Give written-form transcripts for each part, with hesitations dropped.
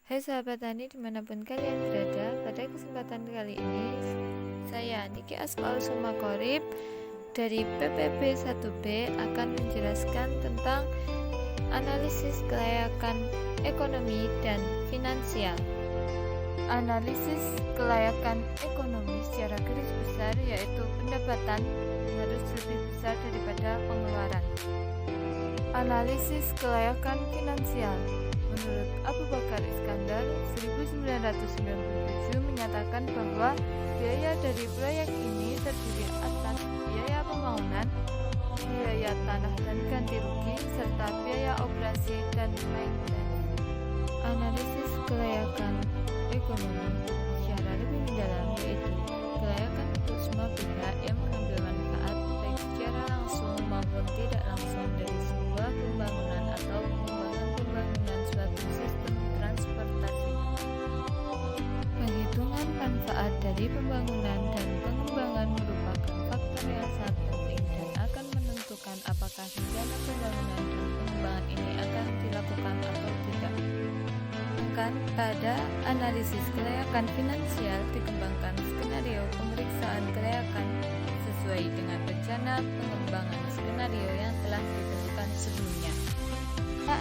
Hai sahabat tani dimanapun kalian berada, pada kesempatan kali ini saya Niki Asmaul Sumakorib dari PPB 1B akan menjelaskan tentang analisis kelayakan ekonomi dan finansial. Analisis kelayakan ekonomi secara garis besar yaitu pendapatan harus lebih besar daripada pengeluaran. Analisis kelayakan finansial menurut Abu Bakar Iskandar 1997 menyatakan bahwa biaya dari proyek ini terdiri atas biaya pembangunan, biaya tanah dan ganti rugi, serta biaya operasi dan maintenance. Analisis kelayakan ekonomi secara lebih mendalam yaitu kelayakan untuk semua pihak yang mengambil manfaat baik secara langsung maupun tidak langsung dari sebuah pembangunan atau pengembangan pembangunan suatu sistem transportasi. Penghitungan manfaat dari pembangunan dan pengembangan merupakan faktor yang sangat penting dan akan menentukan apakah rencana pembangunan dan pengembangan ini akan dilakukan atau tidak. Pada analisis kelayakan finansial dikembangkan skenario pemeriksaan kelayakan sesuai dengan rencana pengembangan skenario yang telah ditentukan sebelumnya.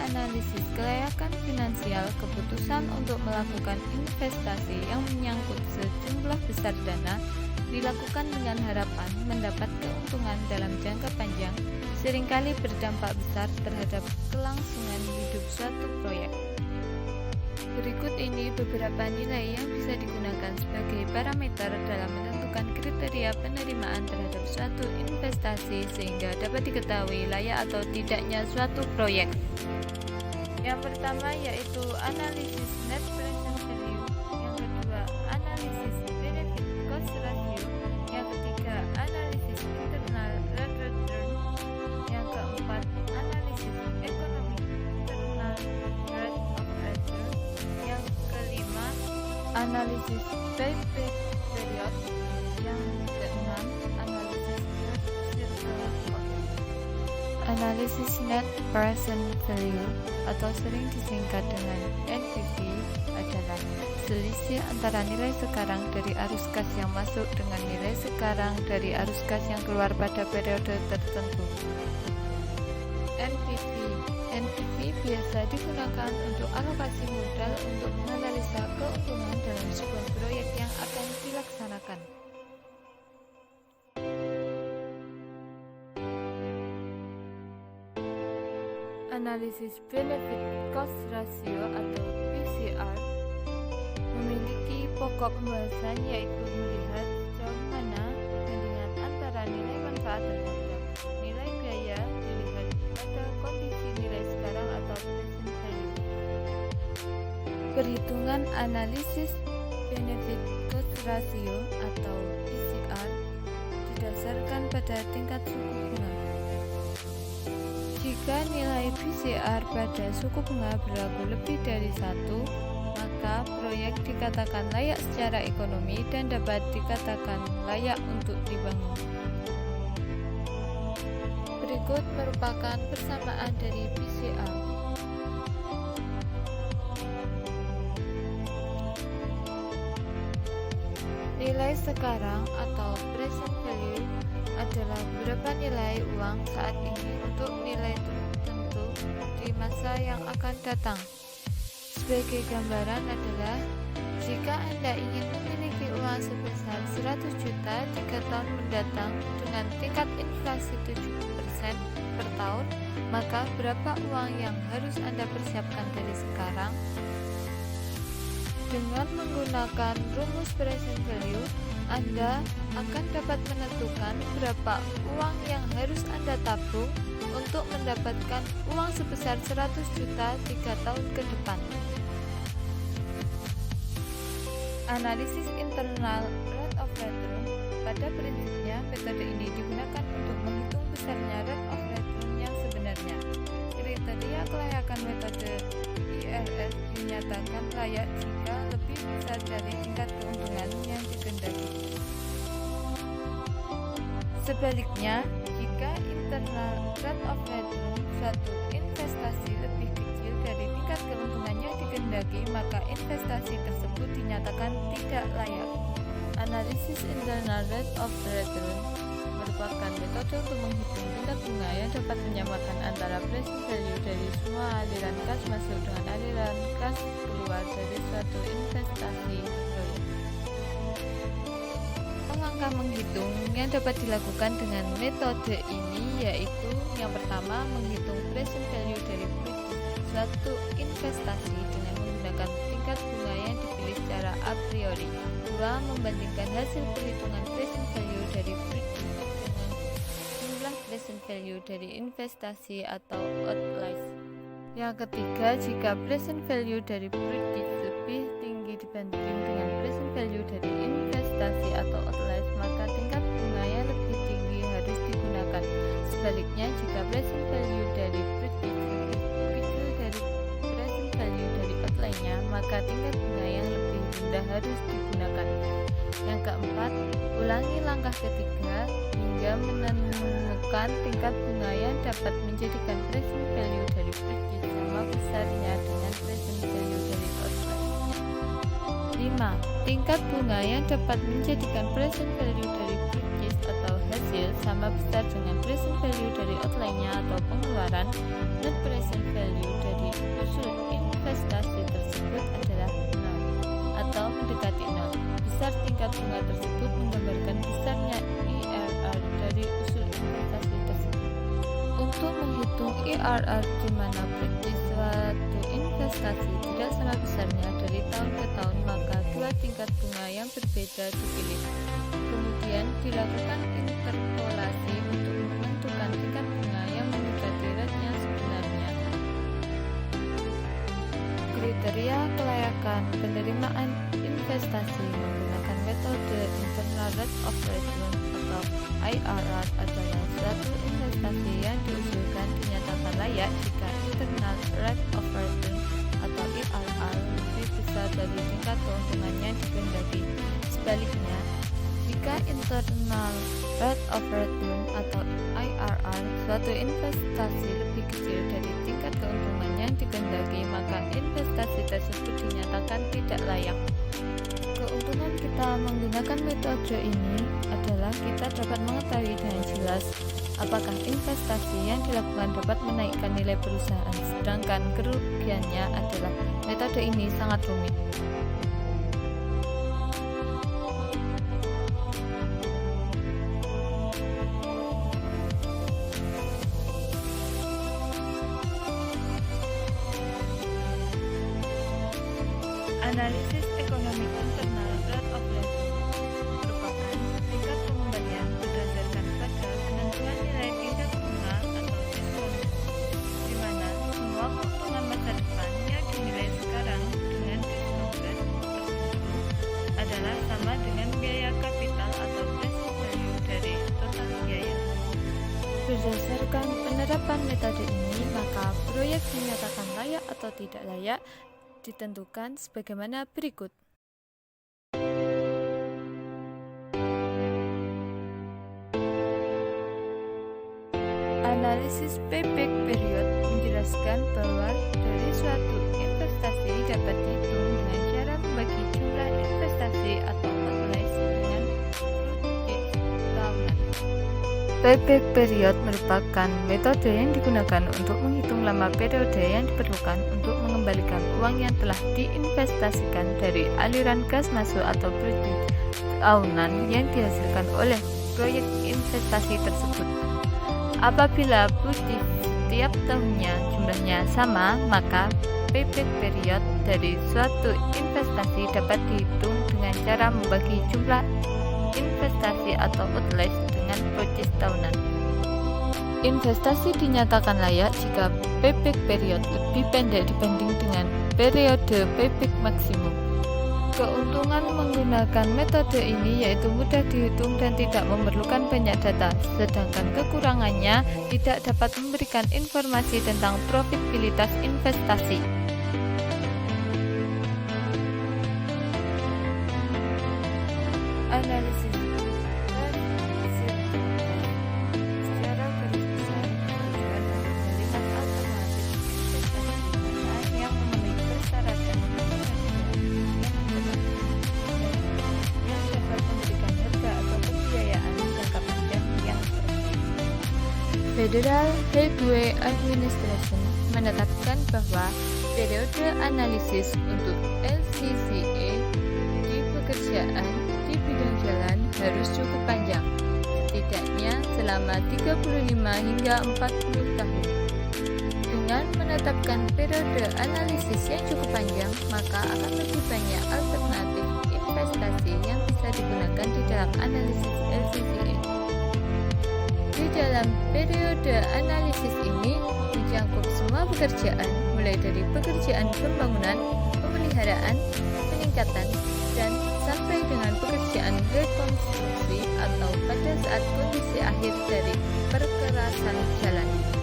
Analisis kelayakan finansial keputusan untuk melakukan investasi yang menyangkut sejumlah besar dana dilakukan dengan harapan mendapat keuntungan dalam jangka panjang seringkali berdampak besar terhadap kelangsungan hidup suatu proyek. Berikut ini beberapa nilai yang bisa digunakan sebagai parameter dalam menentukan kriteria penerimaan terhadap suatu investasi sehingga dapat diketahui layak atau tidaknya suatu proyek. Yang pertama yaitu analisis net present value, yang kedua analisis benefit cost ratio, yang ketiga analisis internal rate of return, yang keempat analisis economic internal rate of return, yang kelima analisis payback period, yang keenam analisis circular cost. Analisis net present value atau sering disingkat dengan NPV adalah selisih antara nilai sekarang dari arus kas yang masuk dengan nilai sekarang dari arus kas yang keluar pada periode tertentu. NPV biasa digunakan untuk alokasi modal untuk menganalisa keuntungan dalam sebuah proyek yang akan dilaksanakan. Analisis benefit cost ratio atau PCR memiliki pokok pembahasan yaitu melihat sejauh mana perbandingan antara nilai manfaat terhadap nilai biaya dilihat pada kondisi nilai sekarang atau present value. Perhitungan analisis benefit cost ratio atau PCR didasarkan pada tingkat suku bunga. Jika nilai PCR pada suku bunga berlaku lebih dari 1, maka proyek dikatakan layak secara ekonomi dan dapat dikatakan layak untuk dibangun. Berikut merupakan persamaan dari PCR. Nilai sekarang atau present value adalah beberapa nilai uang saat ini untuk nilai tertentu di masa yang akan datang. Sebagai gambaran adalah jika Anda ingin memiliki uang sebesar 100 juta 3 tahun mendatang dengan tingkat inflasi 7% per tahun, maka berapa uang yang harus Anda persiapkan dari sekarang? Dengan menggunakan rumus present value, Anda akan dapat menentukan berapa uang yang harus Anda tabung untuk mendapatkan uang sebesar 100 juta 3 tahun ke depan. Analisis internal rate of return, pada prinsipnya metode ini digunakan untuk menghitung besarnya rate of return yang sebenarnya. Kriteria kelayakan metode IRS dinyatakan layak jika lebih besar dari tingkat keuntungan yang dikehendaki. Sebaliknya, jika internal rate of return suatu investasi lebih kecil dari tingkat keuntungan yang dikehendaki, maka investasi tersebut dinyatakan tidak layak. Analisis internal rate of return merupakan metode untuk menghitung tingkat bunga yang dapat menyamakan antara present value dari semua aliran kas masuk dengan aliran kas keluar dari suatu investasi proyek. Langkah menghitung yang dapat dilakukan dengan metode ini yaitu yang pertama, menghitung present value dari suatu investasi dengan menggunakan tingkat bunga yang dipilih secara a priori. 2. Membandingkan hasil perhitungan present value dari dengan jumlah present value dari investasi atau outlays. Yang ketiga, jika present value dari lebih tinggi dibanding dengan present value dari investasi atau outlays, maka tingkat bunga yang lebih tinggi harus digunakan. Sebaliknya, jika present value dari lebih kecil dari present value dari outlays-nya, maka tingkat bunga yang lebih rendah harus digunakan. Yang keempat, ulangi langkah ketiga hingga menemukan tingkat bunga yang dapat menjadikan present value dari sama besarnya dengan present value dari outlays. 5. Tingkat bunga yang dapat menjadikan present value dari purchase atau hasil sama besar dengan present value dari outlay-nya atau pengeluaran. Net present value dari usul investasi tersebut adalah 0 atau mendekati 0. Besar tingkat bunga tersebut menggambarkan besarnya IRR dari usul investasi tersebut. Untuk menghitung IRR di mana purchase suatu investasi tidak sama besarnya dari tahun ke tahun, maka dua tingkat bunga yang berbeda dipilih. Kemudian dilakukan interpolasi untuk menentukan tingkat bunga yang mendekati rate yang sebenarnya. Kriteria kelayakan penerimaan investasi menggunakan metode internal rate of return atau IRR adalah suatu investasi yang diusulkan dinyatakan layak jika internal rate of return atau IRR lebih besar dari tingkat keuntungan yang dikehendaki. Sebaliknya, jika internal rate of return atau IRR suatu investasi lebih kecil dari tingkat keuntungan yang dikehendaki, maka investasi tersebut dinyatakan tidak layak. Keuntungan kita menggunakan metode ini adalah kita dapat mengetahui dengan jelas apakah investasi yang dilakukan dapat menaikkan nilai perusahaan, sedangkan kerugiannya adalah metode ini sangat rumit. Analisis ekonomi internal rate of return merupakan tingkat pengembalian berdasarkan pada penentuan nilai tingkat bunga atau diskon, di mana semua keuntungan masa depan yang dinilai sekarang dengan diskon rate tertentu adalah sama dengan biaya kapital atau present value dari total biaya. Berdasarkan penerapan metode ini, maka proyek dinyatakan layak atau tidak layak ditentukan sebagaimana berikut. Analisis payback period menjelaskan bahwa dari suatu investasi dapat dihitung dengan cara membagi jumlah investasi atau outlays dengan tahunan. Payback period merupakan metode yang digunakan untuk menghitung lama periode yang diperlukan untuk mengembalikan uang yang telah diinvestasikan dari aliran kas masuk atau proyek tahunan yang dihasilkan oleh proyek investasi tersebut. Apabila budget setiap tahunnya jumlahnya sama, maka payback period dari suatu investasi dapat dihitung dengan cara membagi jumlah investasi atau outlays dengan budget tahunan. Investasi dinyatakan layak jika payback period lebih pendek dibanding dengan periode payback maksimum. Keuntungan menggunakan metode ini yaitu mudah dihitung dan tidak memerlukan banyak data, sedangkan kekurangannya tidak dapat memberikan informasi tentang profitabilitas investasi. Analisis secara garis besar tujuan untuk melihat alternatif investasi yang Federal Highway Administration menetapkan bahwa periode analisis untuk LCCA di pekerjaan di bidang jalan harus cukup panjang, setidaknya selama 35 hingga 40 tahun. Dengan menetapkan periode analisis yang cukup panjang, maka akan lebih banyak alternatif investasi yang bisa digunakan di dalam analisis LCCA. Di dalam periode analisis ini mencakup semua pekerjaan, mulai dari pekerjaan pembangunan, pemeliharaan, peningkatan, dan sampai dengan pekerjaan rekonstruksi atau pada saat kondisi akhir dari perkerasan jalan.